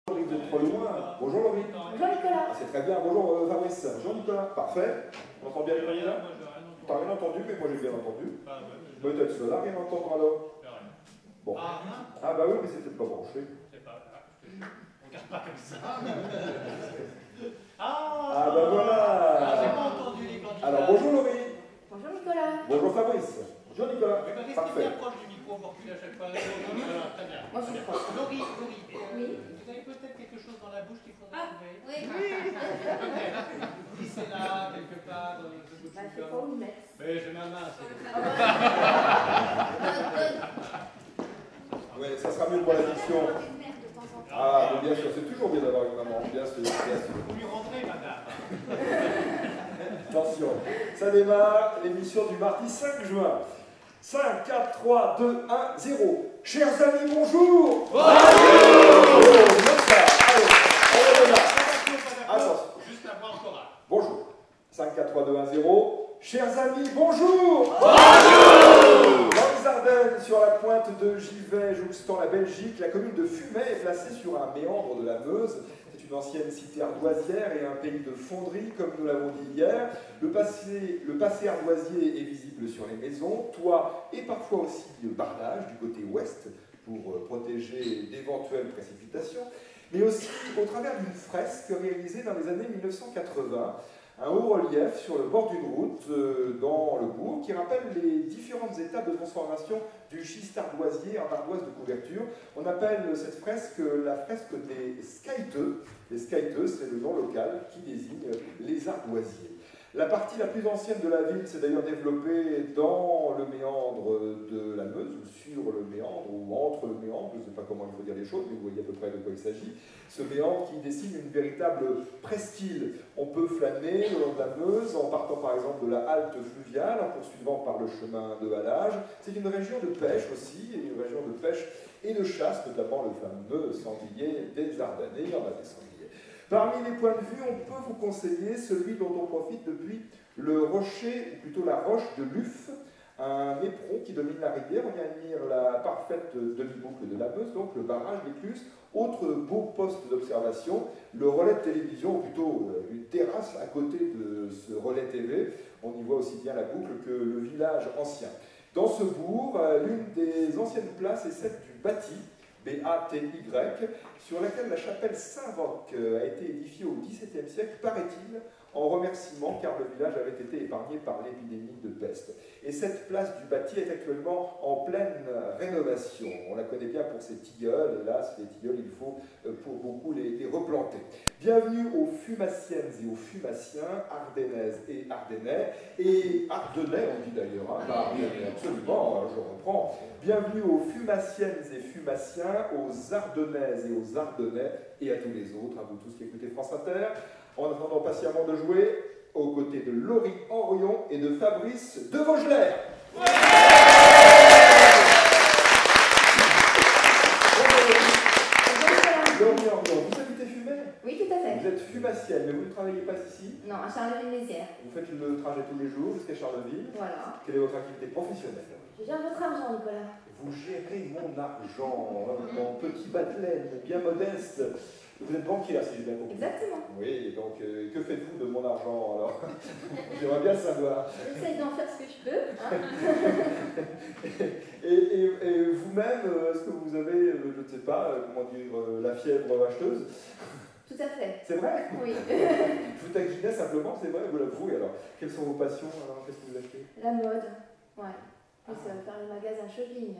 Vous êtes trop loin. Bonjour Laurie. Bonjour Nicolas. Ah, c'est très bien. Bonjour Fabrice. Bonjour Nicolas. Parfait. On entend bien les moyens là? T'as rien entendu, mais moi j'ai bien entendu. Peut-être cela, rien entendre alors. Bon. Ah bah oui, mais c'est peut-être pas branché. C'est pas grave, on regarde pas comme ça. Ah bah voilà. J'ai pas entendu les candidats. Alors bonjour Laurie. Bonjour Nicolas. Bonjour Fabrice. Bonjour Nicolas. Qu'est-ce qui Parfait. approche du micro pour qu'il à chaque fois? Voilà, très bien. Moi je suis proche. Laurie, Oui. vous avez peut-être quelque chose dans la bouche qu'il faudrait enlever. Oui. Glissez-la quelque part. Bah, je sais pas où le mettre. Mais j'ai ma main, c'est Ouais, ça sera mieux pour l'addiction. Ah, mais bien sûr, c'est toujours bien d'avoir une maman. Bien sûr, bien sûr. Vous lui rendrez, madame. Attention, ça démarre, l'émission du mardi 5 juin. 5, 4, 3, 2, 1, 0. Chers amis, bonjour. Bonjour. Attention. Juste la voix en chorale. Bonjour. 5, 4, 3, 2, 1, 0. Chers amis, bonjour. Bonjour. Dans les Ardennes, sur la pointe de Givet, jouxtant la Belgique, la commune de Fumay est placée sur un méandre de la Meuse. C'est une ancienne cité ardoisière et un pays de fonderie, comme nous l'avons dit hier. Le passé ardoisier est visible sur les maisons, toits et parfois aussi bardages du côté ouest pour protéger d'éventuelles précipitations, mais aussi au travers d'une fresque réalisée dans les années 1980. Un haut relief sur le bord d'une route dans le bourg qui rappelle les différentes étapes de transformation du schiste ardoisier en ardoise de couverture. On appelle cette fresque la fresque des Skyteux. Les Skyteux, c'est le nom local qui désigne les ardoisiers. La partie la plus ancienne de la ville s'est d'ailleurs développée dans le méandre de la Meuse, ou sur le méandre, ou entre le méandre, je ne sais pas comment il faut dire les choses, mais vous voyez à peu près de quoi il s'agit. Ce méandre qui dessine une véritable presqu'île. On peut flâner le long de la Meuse en partant par exemple de la halte fluviale, en poursuivant par le chemin de halage. C'est une région de pêche aussi, et une région de pêche et de chasse, notamment le fameux sanglier des Ardennes. Et il y en a des sangliers. Parmi les points de vue, on peut vous conseiller celui dont on profite depuis le rocher, ou plutôt la roche de Luffe, un éperon qui domine la rivière. On y admire la parfaite demi-boucle de la Meuse, donc le barrage d'Écluse. Autre beau poste d'observation, le relais de télévision, ou plutôt une terrasse à côté de ce relais TV. On y voit aussi bien la boucle que le village ancien. Dans ce bourg, l'une des anciennes places est celle du Bâti, B-A-T-Y, sur laquelle la chapelle Saint-Roch a été édifiée au XVIIe siècle, paraît-il, en remerciement car le village avait été épargné par l'épidémie de peste. Et cette place du Bâti est actuellement en pleine rénovation. On la connaît bien pour ses tilleuls, hélas, les tilleuls, il faut pour beaucoup les replanter. Bienvenue aux Fumassiennes et aux Fumassiens, Ardennaises et Ardennais, et Ardennais on dit d'ailleurs, hein, Ardennais, absolument, je reprends. Bienvenue aux Fumassiennes et Fumassiens, aux Ardennaises et aux Ardennais, et à tous les autres, à vous tous qui écoutez France Inter. En attendant patiemment de jouer, aux côtés de Laurie Henrion et de Fabrice de Vaugeler. Ouais. Laurie Henrion, vous habitez Fumay? Oui, tout à fait. Vous êtes fumassienne, mais vous ne travaillez pas ici? Non, à Charleville-Mézières. Vous faites le trajet tous les jours jusqu'à Charleville. Voilà. Quelle est votre activité professionnelle? Je gère votre argent, Nicolas. Vous gérez mon argent, mon petit batelène, bien modeste. Vous êtes banquière, si j'ai bien compris. Exactement. Oui, donc que faites-vous de mon argent alors? J'aimerais bien savoir. J'essaye d'en faire ce que je peux. Hein. et vous-même, est-ce que vous avez, je ne sais pas, comment dire, la fièvre acheteuse? Tout à fait. C'est vrai? Oui. Je vous taquinais simplement, c'est vrai, vous l'avouez. Alors, quelles sont vos passions? Alors, qu'est-ce que vous achetez? La mode. Ouais. Oui, ça va faire les magasins shopping.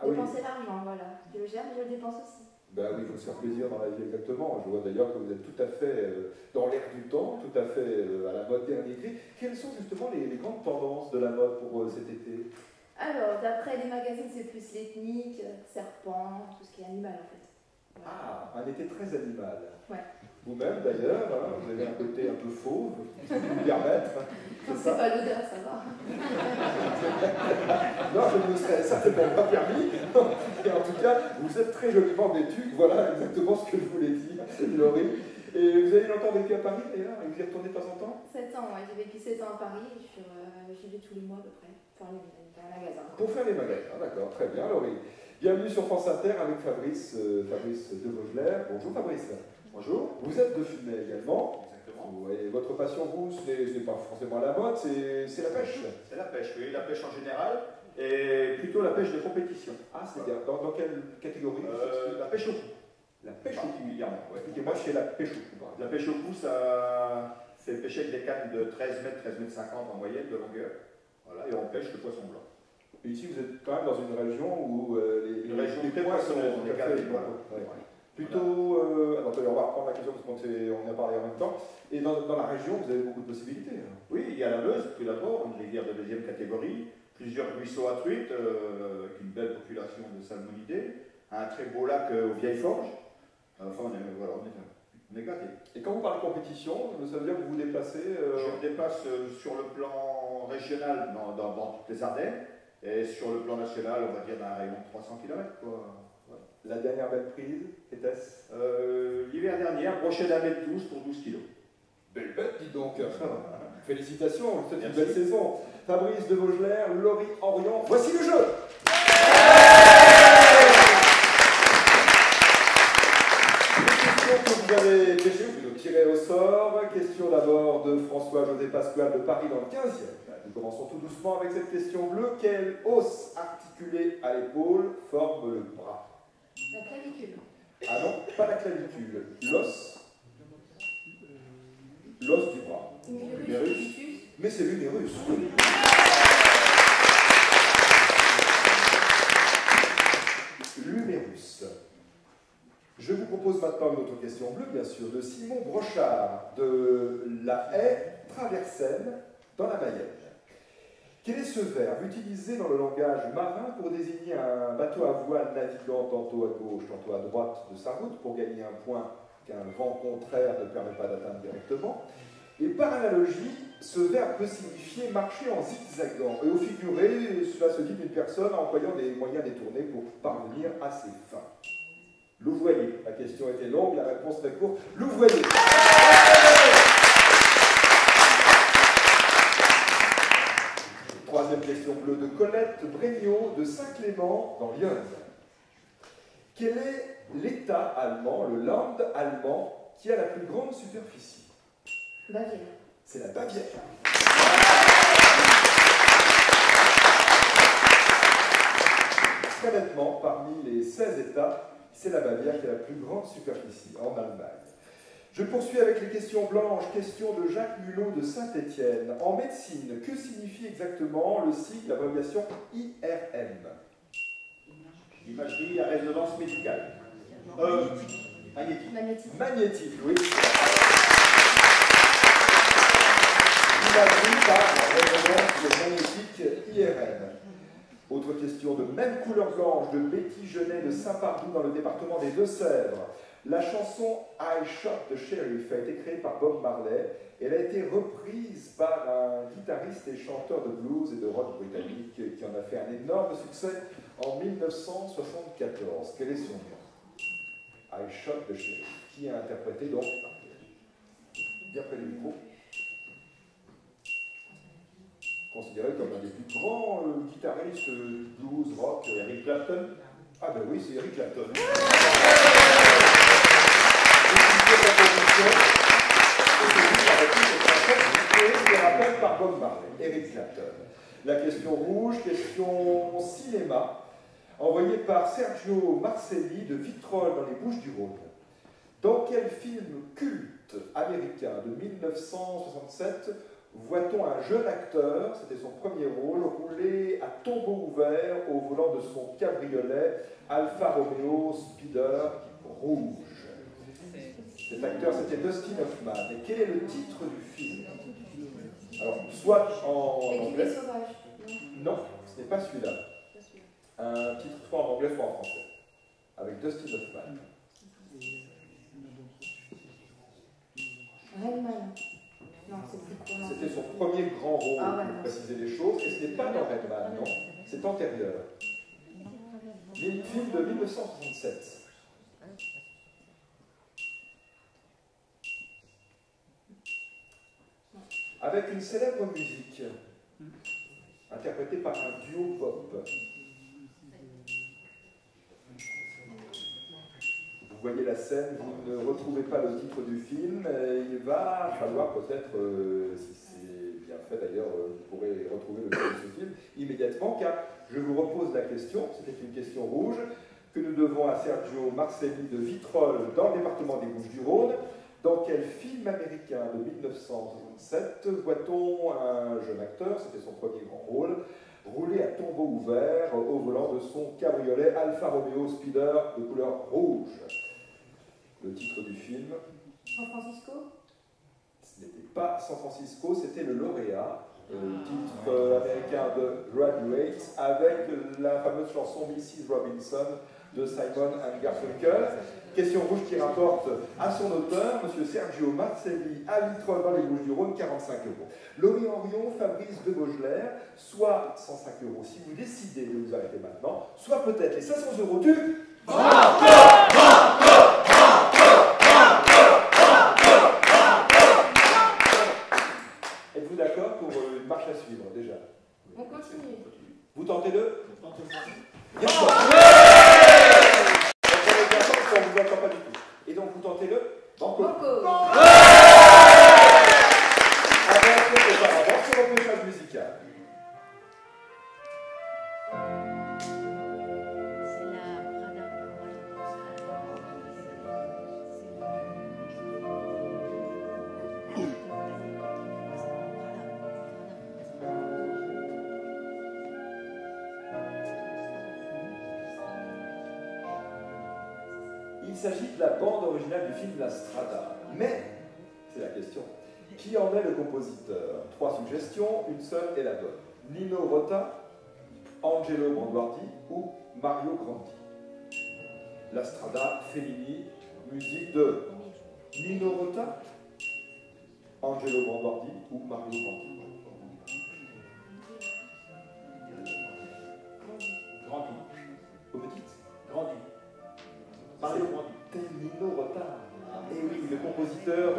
Ah, dépenser l'argent, voilà. Je le gère, mais je le dépense aussi. Ben oui, il faut se faire plaisir dans la vie, exactement. Je vois d'ailleurs que vous êtes tout à fait dans l'air du temps, tout à fait à la mode dernier cri. Quelles sont justement les grandes tendances de la mode pour cet été? Alors, d'après les magazines, c'est plus l'ethnique, serpent, tout ce qui est animal en fait. Voilà. Ah, un été très animal. Ouais. Vous-même d'ailleurs, hein, vous avez un côté un peu fauve, si je puis me permettre. Non, c'est pas l'odeur, ça va. Non, je ne me serais certainement pas permis. Et en tout cas, vous êtes très joliment vêtu. Voilà exactement ce que je voulais dire, Laurie. Et vous avez longtemps vécu à Paris d'ailleurs? Et vous y retournez de temps en temps? 7 ans, ouais. J'ai vécu 7 ans à Paris. J'y vais tous les mois à peu près, faire les magasins. Pour faire les magasins, d'accord, très bien, Laurie. Bienvenue sur France Inter avec Fabrice de Vogler. Bonjour Fabrice. Bonjour. Vous êtes de Fumay également. Exactement. Et votre passion, vous, ce n'est pas forcément la mode, c'est la pêche. C'est la pêche, oui, la pêche en général, et plutôt la pêche de compétition. Ah, c'est-à-dire, dans quelle catégorie? La pêche au cou. La pêche au cou. Particulièrement, ouais. Expliquez-moi, je fais la pêche au cou. La pêche au cou, ça fait pêcher avec des cannes de 13 mètres, 13 mètres 50 en moyenne de longueur. Voilà, et on pêche le poisson blanc. Et ici, vous êtes quand même dans une région où Une région très poissons poissonneuse, sont on est café, calme, voilà. ouais. Plutôt, alors, attendez, on va reprendre la question parce qu'on a parlé en même temps. Et dans la région, vous avez beaucoup de possibilités. Hein. Oui, il y a la Meuse, tout d'abord, une rivière de deuxième catégorie, plusieurs ruisseaux à truites, avec une belle population de salmonidés, un très beau lac aux Vieilles Forges. Enfin, on est gâtés. Et quand vous parlez de compétition, ça veut dire que vous vous déplacez Je me dépasse sur le plan régional dans toutes les Ardennes, et sur le plan national, on va dire d'un rayon de 300 km. La dernière belle prise, était-ce L'hiver dernier, un brochet d'un mètre 12 pour 12 kg. Belle bête, dis donc. Félicitations, c'est une Merci. belle saison. Fabrice de Vogler, Laurie Orion, voici le jeu. Les questions que vous avez pêchées, vous nous tirez au sort. Question d'abord de François-José Pasquale de Paris dans le 15e. Nous commençons tout doucement avec cette question bleue. Quelle os articulée à l'épaule forme le bras? La clavicule. Ah non, pas la clavicule. L'os du bras. L'humérus. Mais c'est l'humérus. L'humérus. Je vous propose maintenant une autre question bleue, bien sûr, de Simon Brochard, de la haie Traversenne, dans la Mayenne. Quel est ce verbe utilisé dans le langage marin pour désigner un bateau à voile naviguant tantôt à gauche, tantôt à droite de sa route pour gagner un point qu'un vent contraire ne permet pas d'atteindre directement? Et par analogie, ce verbe peut signifier marcher en zigzagant. Et au figuré, cela se dit d'une personne employant des moyens détournés pour parvenir à ses fins. Louvoyer. La question était longue, la réponse très courte. Louvoyer. Troisième question bleue de Colette Bregnaud de Saint-Clément dans l'Yonne. Quel est l'État allemand, le Land allemand, qui a la plus grande superficie? Bavière. C'est la Bavière. Très nettement, parmi les 16 États, c'est la Bavière qui a la plus grande superficie en Allemagne. Je poursuis avec les questions blanches. Question de Jacques Mulot de Saint-Étienne. En médecine, que signifie exactement le sigle, l'abréviation IRM? Imagerie à résonance médicale. Magnétique. Magnétique. Magnétique, oui. Imagerie par résonance magnétique IRM. Autre question de même couleur blanche de Betty Genet de Saint-Pardoux dans le département des Deux-Sèvres. La chanson I Shot the Sheriff a été créée par Bob Marley et elle a été reprise par un guitariste et chanteur de blues et de rock britannique qui en a fait un énorme succès en 1974. Quel est son nom? I Shot the Sheriff, qui a interprété donc, bien près du micro, considéré comme un des plus grands guitaristes blues, rock. Eric Clapton. Ah ben oui, c'est Eric Clapton. Et rappel par Bob Marley, Eric Clapton. La question rouge, question cinéma, envoyée par Sergio Marcelli de Vitrolles dans les Bouches-du-Rhône. Dans quel film culte américain de 1967 voit-on un jeune acteur, c'était son premier rôle, rouler à tombeau ouvert au volant de son cabriolet Alfa Romeo Spider rouge? Cet acteur, c'était Dustin Hoffman. Et quel est le titre du film? Alors, soit en anglais... L'équipé sauvage. Non, ce n'est pas celui-là. Un titre soit en anglais, soit en français. Avec Dustin Hoffman. Redman. Non, c'est plus court. C'était son premier grand rôle, Ah ouais, pour non. préciser les choses. Et ce n'est pas dans Redman, non. C'est antérieur. Film de 1967. avec une célèbre musique interprétée par un duo pop. Vous voyez la scène, vous ne retrouvez pas le titre du film, il va falloir peut-être, si c'est bien fait d'ailleurs, vous pourrez retrouver le titre de ce film immédiatement, car je vous repose la question, c'était une question rouge, que nous devons à Sergio Marcelli de Vitrolles, dans le département des Bouches-du-Rhône. Dans quel film américain de 1967 voit-on un jeune acteur, c'était son premier grand rôle, rouler à tombeau ouvert au volant de son cabriolet Alfa Romeo Speeder de couleur rouge? Le titre du film? San Francisco? Ce n'était pas San Francisco, c'était le lauréat, titre américain de Graduate, avec la fameuse chanson Mrs. Robinson de Simon & Garfunkel. Question rouge qui rapporte à son auteur, M. Sergio Marcelli, à Vitrolles dans les Bouches-du-Rhône, 45 €. Lorient Rion, Fabrice de Baugelaire, soit 105 € si vous décidez de vous arrêter maintenant, soit peut-être les 500 € du... Êtes-vous d'accord pour une marche à suivre déjà? On continue. Vous tentez-le? Bien sûr. On ne vous entend pas du tout. Et donc vous tentez-le? Banco. Avec auparavant sur le repêchage musical. Il s'agit de la bande originale du film La Strada. Mais, c'est la question, qui en est le compositeur? 3 suggestions, une seule est la bonne. Nino Rota, Angelo Branduardi ou Mario Grandi. La Strada, Fellini, musique de Nino Rota, Angelo Branduardi ou Mario Grandi. Grandi. Vous me dites? Grandi. Mario Grandi. Nino Rota. Et oui, le compositeur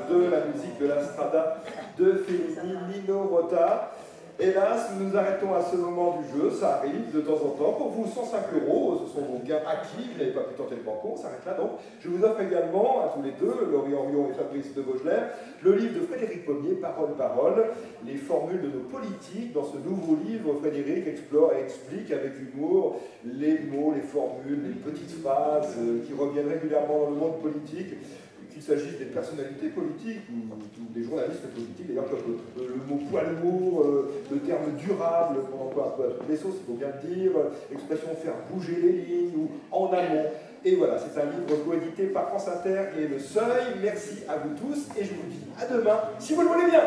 de la musique de La Strada de Fellini, Nino Rota. Hélas, nous nous arrêtons à ce moment du jeu, ça arrive de temps en temps. Pour vous, 105 €, ce sont vos gains acquis, vous n'avez pas pu tenter le banco, on s'arrête là donc. Je vous offre également, à tous les deux, Lorient Rion et Fabrice de Baugelaire, le livre de Frédéric Pommier, Parole, les formules de nos politiques. Dans ce nouveau livre, Frédéric explore et explique avec humour les mots, les formules, les petites phrases qui reviennent régulièrement dans le monde politique. Qu'il s'agisse des personnalités politiques ou des journalistes politiques, d'ailleurs comme le mot poids lourd, le terme durable, qu'on emploie un peu à toutes les sauces, il faut bien le dire, l'expression faire bouger les lignes ou en amont. Et voilà, c'est un livre coédité par France Inter et Le Seuil. Merci à vous tous et je vous dis à demain, si vous le voulez bien.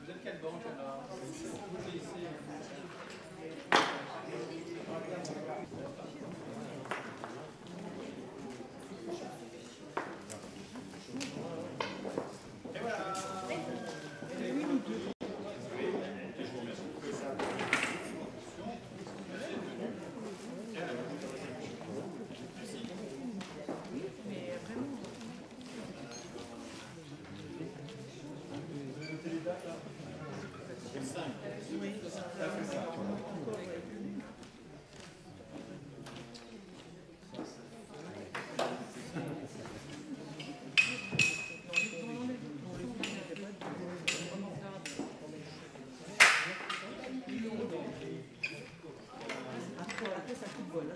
Vous êtes quelle banque là? Et voilà. Après, ça coupe, voilà.